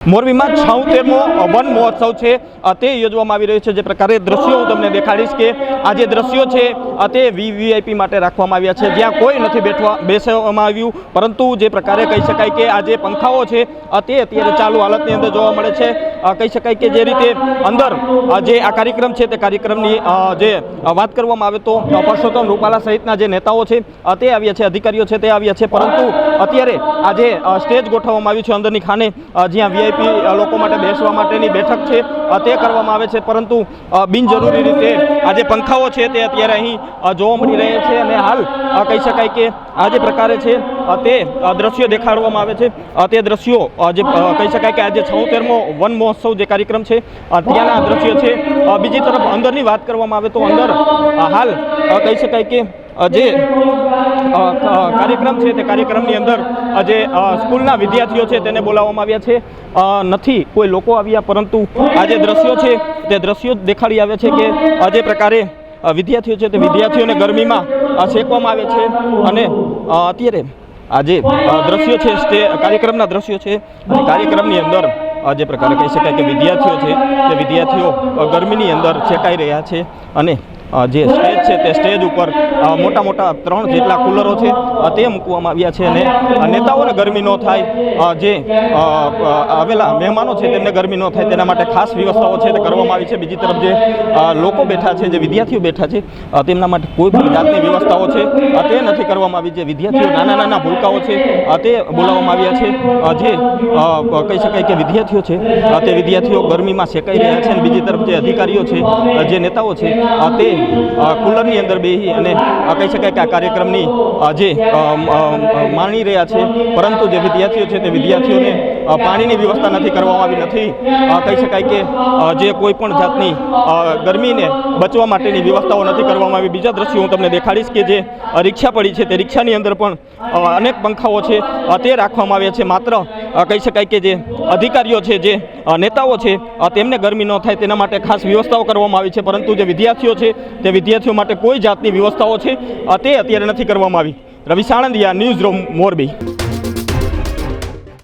મોરબીમાં 76મો વન મહોત્સવ છે તે યોજવામાં આવી રહ્યો છે। જે પ્રકારે દ્રશ્યો હું તમને દેખાડીશ કે આ જે દ્રશ્યો છે તે વીવીઆઈપી માટે રાખવામાં આવ્યા છે, જ્યાં કોઈ નથી બેસવામાં આવ્યું, પરંતુ જે પ્રકારે કહી શકાય કે આ જે પંખાઓ છે તે અત્યારે ચાલુ હાલતની અંદર જોવા મળે છે। કહી શકાય કે જે રીતે અંદર જે આ કાર્યક્રમ છે તે કાર્યક્રમની જે વાત કરવામાં આવે તો પરસોત્તમ રૂપાલા સહિતના જે નેતાઓ છે તે આવ્યા છે, અધિકારીઓ છે તે આવ્યા છે, પરંતુ અત્યારે આ જે સ્ટેજ ગોઠવવામાં આવ્યું છે અંદરની ખાને, જ્યાં વીઆઈપી લોકો માટે બેસવા માટેની બેઠક છે તે કરવામાં આવે છે, પરંતુ બિનજરૂરી રીતે આ જે પંખાઓ છે તે અત્યારે અહીં જોવા મળી રહ્યા છે। અને હાલ કહી શકાય કે આ જે પ્રકારે છે તે દ્રશ્યો દેખાડવામાં આવે છે, તે દ્રશ્યો જે કહી શકાય કે આજે 76મો વન મહોત્સવ જે કાર્યક્રમ છે ત્યાંના દ્રશ્યો છે। બીજી તરફ અંદરની વાત કરવામાં આવે તો અંદર હાલ કહી શકાય કે જે કાર્યક્રમ છે તે કાર્યક્રમની અંદર જે સ્કૂલના વિદ્યાર્થીઓ છે તેને બોલાવવામાં આવ્યા છે, નથી કોઈ લોકો આવ્યા, પરંતુ આ જે દ્રશ્યો છે તે દ્રશ્યો દેખાડી આવ્યા છે કે જે પ્રકારે વિદ્યાર્થીઓ છે તે વિદ્યાર્થીઓને ગરમીમાં શેકવામાં આવે છે। અને અત્યારે આ જે દ્રશ્યો છે તે કાર્યક્રમના દ્રશ્યો છે, કાર્યક્રમની અંદર જે પ્રકારે કહી શકાય કે વિદ્યાર્થીઓ છે તે વિદ્યાર્થીઓ ગરમીની અંદર શેકાઈ રહ્યા છે। અને જે સ્ટેજ છે તે સ્ટેજ ઉપર મોટા મોટા 3 જેટલા કુલરો છે તે મૂકવામાં આવ્યા છે, અને નેતાઓને ગરમી ન થાય, જે આવેલા મહેમાનો છે તેમને ગરમી ન થાય તેના માટે ખાસ વ્યવસ્થાઓ છે તે કરવામાં આવી છે। બીજી તરફ જે લોકો બેઠા છે, જે વિદ્યાર્થીઓ બેઠા છે તેમના માટે કોઈ પણ જાતની વ્યવસ્થાઓ છે તે નથી કરવામાં આવી। જે વિદ્યાર્થીઓ નાના ભૂલકાઓ છે તે બોલાવવામાં આવ્યા છે, જે કહી શકાય કે વિદ્યાર્થીઓ છે તે વિદ્યાર્થીઓ ગરમીમાં શેકાઈ રહ્યા છે, અને બીજી તરફ જે અધિકારીઓ છે, જે નેતાઓ છે તે કુલરની અંદર બેસી અને કહી શકાય કે આ કાર્યક્રમની જે માણી રહ્યા છે, પરંતુ જે વિદ્યાર્થીઓ છે તે વિદ્યાર્થીઓને પાણીની વ્યવસ્થા નથી કરવામાં આવી, નથી કહી શકાય કે જે કોઈ પણ જાતની ગરમીને બચવા માટેની વ્યવસ્થાઓ નથી કરવામાં આવી। બીજા દ્રશ્યો હું તમને દેખાડીશ કે જે રિક્ષા પડી છે તે રિક્ષાની અંદર પણ અનેક પંખાઓ છે તે રાખવામાં આવ્યા છે, માત્ર કહી શકાય કે જે અધિકારીઓ છે, જે નેતાઓ છે તેમને ગરમી ન થાય તેના માટે ખાસ વ્યવસ્થાઓ કરવામાં આવી છે, પરંતુ જે વિદ્યાર્થીઓ છે તે વિદ્યાર્થીઓ માટે કોઈ જાતની વ્યવસ્થાઓ છે તે અત્યારે નથી કરવામાં આવી। રવિ સાણંદિયા, ન્યૂઝ રૂમ, મોરબી।